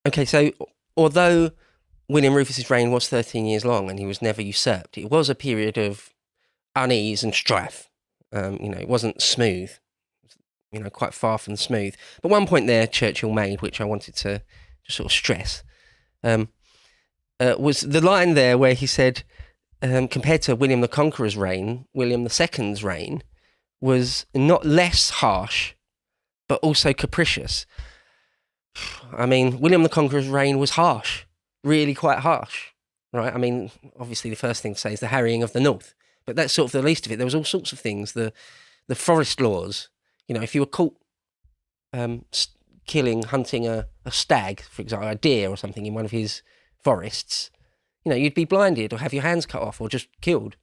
Okay, so although William Rufus's reign was 13 years long and he was never usurped, it was a period of unease and strife. It wasn't smooth, quite far from smooth. But one point there Churchill made, which I wanted to just sort of stress, was the line there where he said, compared to William the Conqueror's reign, William II's reign was not less harsh, but also capricious. I mean, William the Conqueror's reign was harsh, really quite harsh, right? I mean, obviously the first thing to say is the harrying of the North, but that's sort of the least of it. There was all sorts of things, the forest laws. If you were caught hunting a stag, for example, a deer or something in one of his forests, you'd be blinded or have your hands cut off or just killed.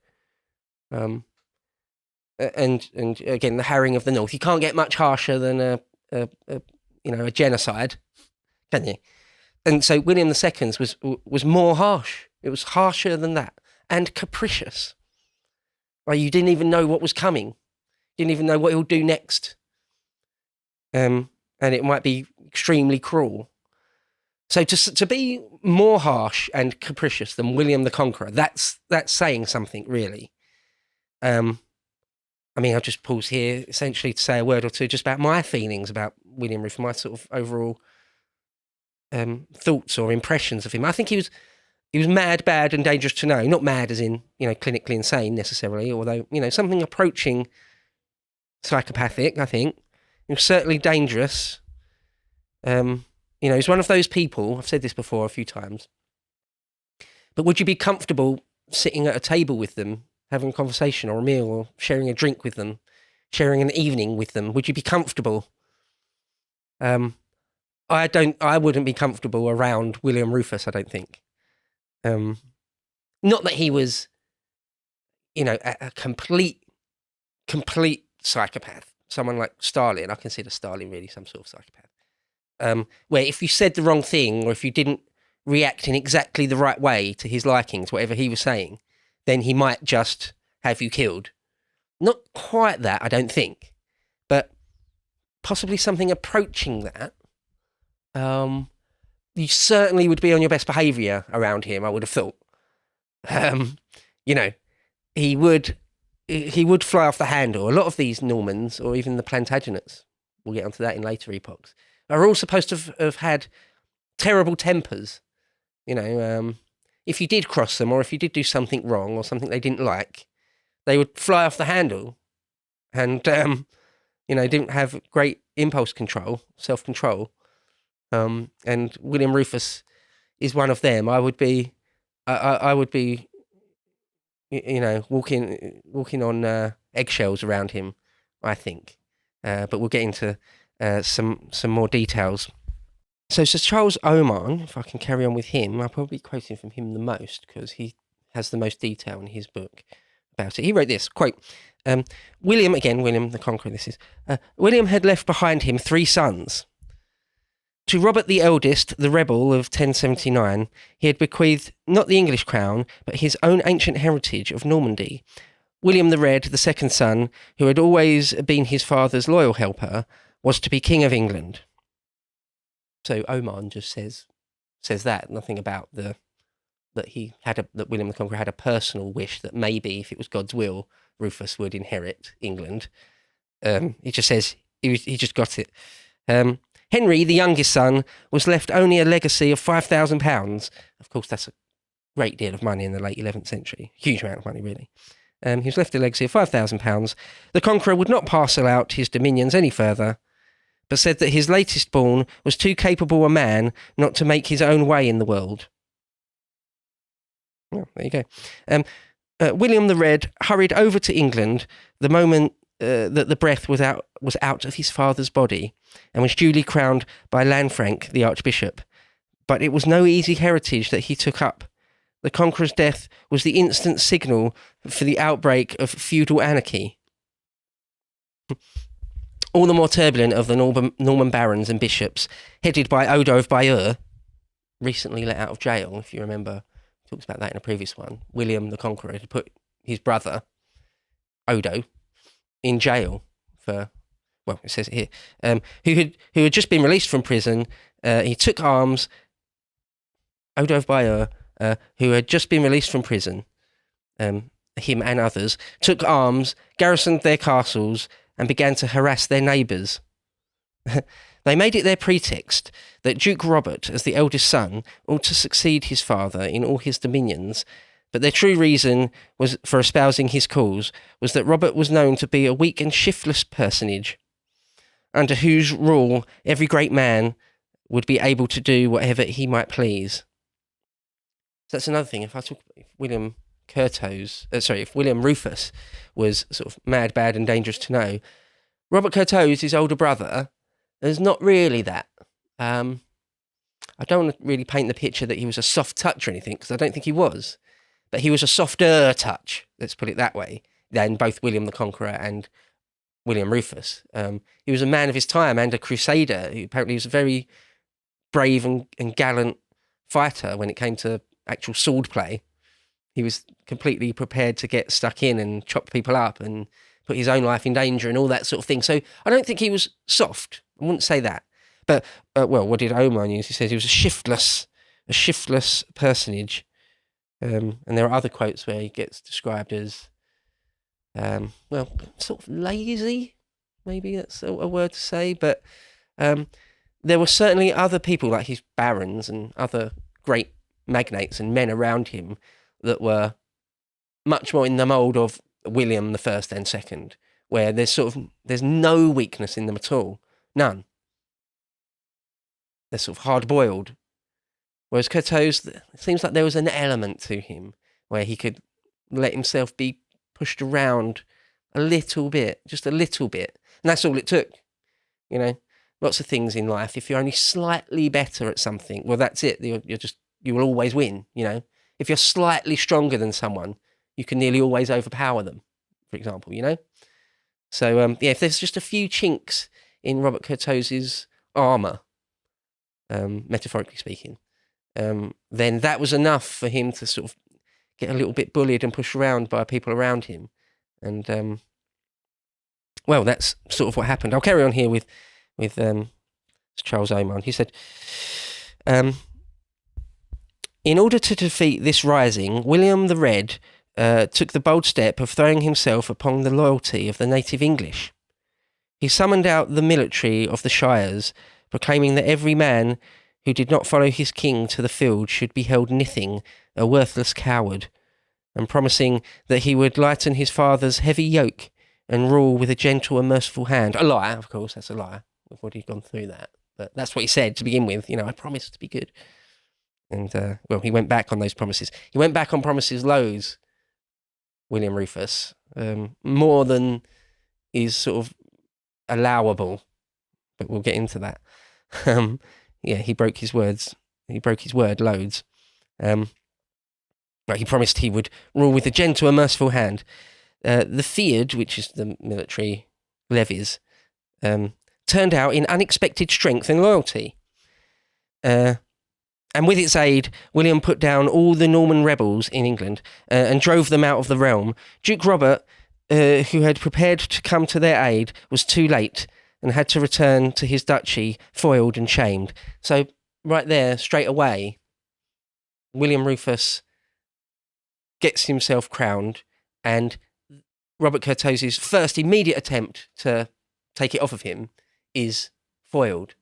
And again, the harrying of the North. You can't get much harsher than a genocide, can you? And so William II's was more harsh. It was harsher than that, and capricious. Like, you didn't even know what was coming. You didn't even know what he'll do next. And it might be extremely cruel. So to be more harsh and capricious than William the Conqueror, that's saying something, really. I'll just pause here essentially to say a word or two just about my feelings about William Rufus, my sort of overall thoughts or impressions of him. I think he was mad, bad, and dangerous to know. Not mad as in, clinically insane necessarily, although, something approaching psychopathic, I think. He was certainly dangerous. He's one of those people, I've said this before a few times, but would you be comfortable sitting at a table with them, having a conversation or a meal or sharing a drink with them, sharing an evening with them? Would you be comfortable? I wouldn't be comfortable around William Rufus, I don't think. Not that he was, a complete psychopath. Someone like Stalin, I consider Stalin really some sort of psychopath. Where if you said the wrong thing or if you didn't react in exactly the right way to his likings, whatever he was saying, then he might just have you killed. Not quite that, I don't think, but possibly something approaching that. You certainly would be on your best behaviour around him, I would have thought. He would fly off the handle. A lot of these Normans, or even the Plantagenets, we'll get onto that in later epochs, are all supposed to have had terrible tempers. If you did cross them or if you did do something wrong or something they didn't like, they would fly off the handle and, didn't have great impulse control, self-control. And William Rufus is one of them. I would be, walking on eggshells around him, I think. But we'll get into some more details. So Sir Charles Oman, if I can carry on with him, I'll probably be quoting from him the most because he has the most detail in his book about it. He wrote this, quote, William the Conqueror, this is, William had left behind him 3 sons. To Robert the eldest, the rebel of 1079, he had bequeathed not the English crown, but his own ancient heritage of Normandy. William the Red, the second son, who had always been his father's loyal helper, was to be King of England. So Oman just says that, nothing about that William the Conqueror had a personal wish that maybe, if it was God's will, Rufus would inherit England. He just says he just got it. Henry, the youngest son, was left only a legacy of £5,000. Of course, that's a great deal of money in the late 11th century. Huge amount of money, really. He was left a legacy of £5,000. The Conqueror would not parcel out his dominions any further, but said that his latest born was too capable a man not to make his own way in the world. Well, there you go. William the Red hurried over to England the moment that the breath was out of his father's body, and was duly crowned by Lanfranc, the Archbishop. But it was no easy heritage that he took up. The Conqueror's death was the instant signal for the outbreak of feudal anarchy. All the more turbulent of the Norman barons and bishops, headed by Odo of Bayeux, recently let out of jail, if you remember, we talked about that in a previous one. William the Conqueror had put his brother, Odo, in jail for, well, it says it here, who had just been released from prison. He took arms Odo Bayer, who had just been released from prison, him and others, took arms, garrisoned their castles, and began to harass their neighbours. They made it their pretext that Duke Robert, as the eldest son, ought to succeed his father in all his dominions, but their true reason was for espousing his cause was that Robert was known to be a weak and shiftless personage, under whose rule every great man would be able to do whatever he might please. So that's another thing. If William Rufus was sort of mad, bad, and dangerous to know, Robert Curthose, his older brother, is not really that. I don't want to really paint the picture that he was a soft touch or anything, because I don't think he was. But he was a softer touch, let's put it that way, than both William the Conqueror and William Rufus. He was a man of his time and a crusader. He apparently was a very brave and gallant fighter when it came to actual sword play. He was completely prepared to get stuck in and chop people up and put his own life in danger and all that sort of thing. So I don't think he was soft. I wouldn't say that. But, what did Omar use? He says he was a shiftless personage. And there are other quotes where he gets described as, sort of lazy. Maybe that's a word to say. But there were certainly other people, like his barons and other great magnates and men around him, that were much more in the mould of William I and II, where there's no weakness in them at all. None. They're sort of hard-boiled. Whereas Curthose, it seems like there was an element to him where he could let himself be pushed around a little bit, just a little bit. And that's all it took. You know, lots of things in life. If you're only slightly better at something, well, that's it. You will always win, you know. If you're slightly stronger than someone, you can nearly always overpower them, for example, you know. So, if there's just a few chinks in Robert Curthose's armour, metaphorically speaking, then that was enough for him to sort of get a little bit bullied and pushed around by people around him. And, that's sort of what happened. I'll carry on here with Charles Oman. He said, in order to defeat this rising, William the Red took the bold step of throwing himself upon the loyalty of the native English. He summoned out the military of the shires, proclaiming that every man who did not follow his king to the field should be held nithing, a worthless coward, and promising that he would lighten his father's heavy yoke and rule with a gentle and merciful hand. A lie, of course, that's a lie. We've already gone through that. But that's what he said to begin with. You know, I promise to be good. And, he went back on those promises. He went back on promises loads, William Rufus, more than is sort of allowable. But we'll get into that. He broke his words. He broke his word loads. He promised he would rule with a gentle and merciful hand. The Feud, which is the military levies, turned out in unexpected strength and loyalty. And with its aid, William put down all the Norman rebels in England and drove them out of the realm. Duke Robert, who had prepared to come to their aid, was too late and had to return to his duchy, foiled and shamed. So right there, straight away, William Rufus gets himself crowned, and Robert Curthose's first immediate attempt to take it off of him is foiled.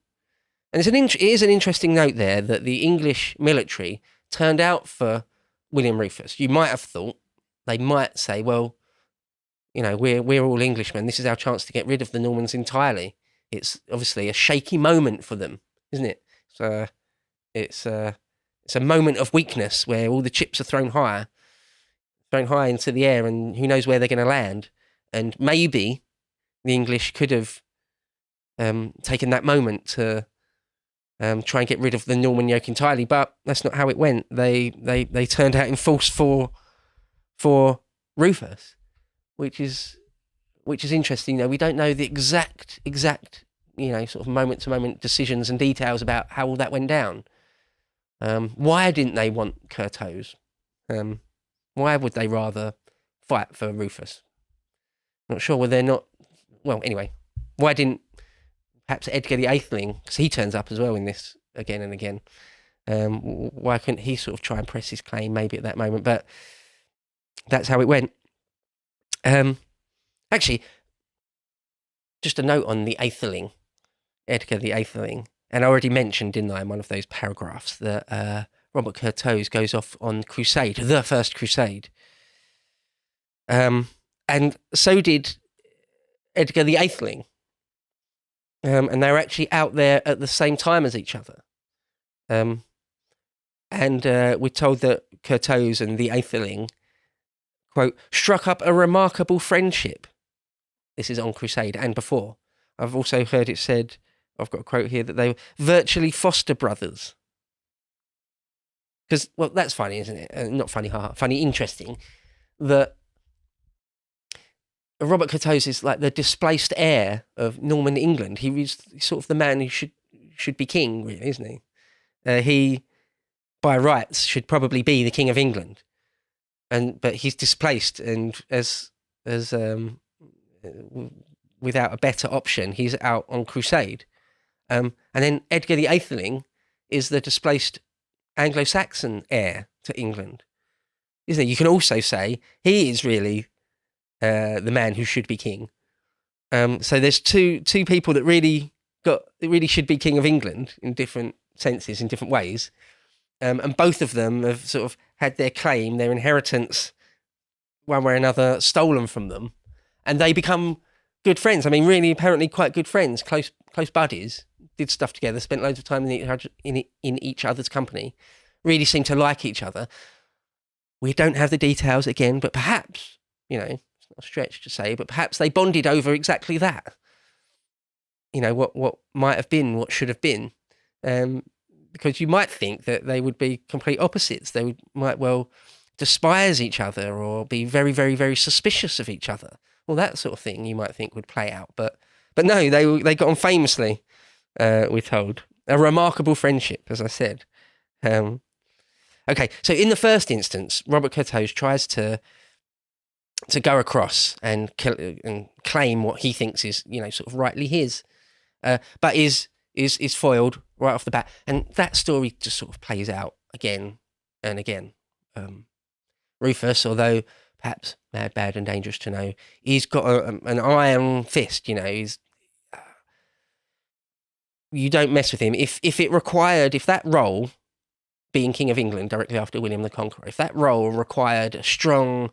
And it is an interesting note there that the English military turned out for William Rufus. You might have thought they might say, well, you know, we're all Englishmen. This is our chance to get rid of the Normans entirely. It's obviously a shaky moment for them, isn't it? So it's a moment of weakness where all the chips are thrown high into the air, and who knows where they're going to land. And maybe the English could have taken that moment to try and get rid of the Norman yoke entirely, but that's not how it went. They turned out in force for Rufus, which is interesting. You know, we don't know the exact sort of moment to moment decisions and details about how all that went down. Why didn't they want Curthose? Why would they rather fight for Rufus? Not sure. Were they not? Well, anyway, why didn't perhaps Edgar the Atheling, because he turns up as well in this again and again, Why couldn't he sort of try and press his claim maybe at that moment? But that's how it went. Actually, just a note on the Aetheling, Edgar the Aetheling. And I already mentioned, didn't I, in one of those paragraphs, that Robert Curthose goes off on Crusade, the first Crusade. And so did Edgar the Aetheling. And they were actually out there at the same time as each other. And we're told that Curthose and the Aetheling, quote, struck up a remarkable friendship. This is on Crusade and before. I've also heard it said, I've got a quote here, that they were virtually foster brothers. Because, well, that's funny, isn't it? Not funny, funny, interesting, that Robert Curthose is like the displaced heir of Norman England. He was sort of the man who should be king, really, isn't he? He, by rights, should probably be the king of England, but he's displaced, and as without a better option, he's out on crusade. And then Edgar the Aetheling is the displaced Anglo-Saxon heir to England, isn't it? You can also say he is really the man who should be king. So there's two people that really should be king of England in different senses, in different ways. And both of them have sort of had their claim, their inheritance, one way or another, stolen from them. And they become good friends. I mean, really, apparently quite good friends, close buddies, did stuff together, spent loads of time in each other's company, really seem to like each other. We don't have the details again, but perhaps, it's not a stretch to say, but perhaps they bonded over exactly that. What might have been, what should have been. Because you might think that they would be complete opposites. They might well despise each other or be very, very, very suspicious of each other. Well, that sort of thing you might think would play out. But no, they got on famously, we're told. A remarkable friendship, as I said. Okay, so in the first instance, Robert Curthose tries to go across and claim what he thinks is, sort of rightly his, but is foiled right off the bat. And that story just sort of plays out again and again. Rufus, although perhaps mad, bad and dangerous to know, he's got an iron fist, he's... You don't mess with him. If that role, being King of England directly after William the Conqueror, if that role required a strong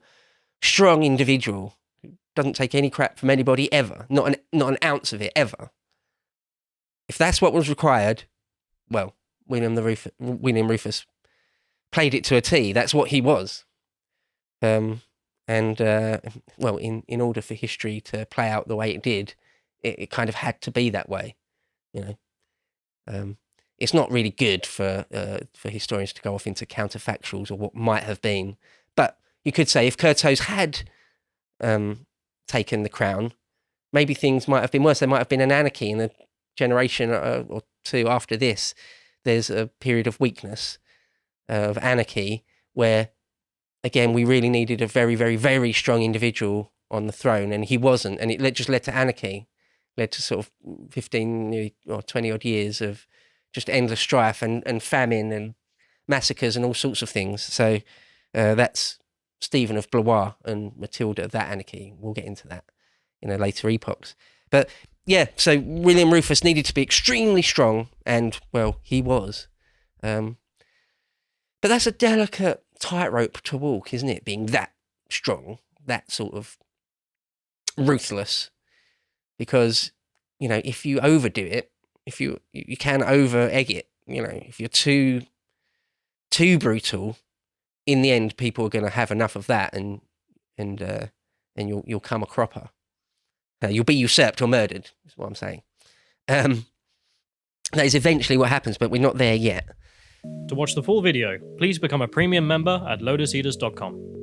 individual who doesn't take any crap from anybody ever, not an ounce of it ever, if that's what was required, well, William Rufus played it to a T. That's what he was. In order for history to play out the way it did, it kind of had to be that way, It's not really good for historians to go off into counterfactuals or what might have been. But you could say if Curthose had taken the crown, maybe things might have been worse. There might have been an anarchy in a generation or two after this. There's a period of weakness, of anarchy, where, again, we really needed a very, very, very strong individual on the throne, and he wasn't. And it just led to anarchy, led to sort of 15 or 20 odd years of just endless strife and famine and massacres and all sorts of things. So that's Stephen of Blois and Matilda, that anarchy. We'll get into that in a later epochs. But yeah, so William Rufus needed to be extremely strong, and, well, he was. But that's a delicate tightrope to walk, isn't it? Being that strong, that sort of ruthless. Because, if you overdo it, if you can over egg it, if you're too brutal, in the end, people are going to have enough of that, and you'll come a cropper. You'll be usurped or murdered, is what I'm saying. That is eventually what happens, but we're not there yet. To watch the full video, please become a premium member at lotuseaters.com.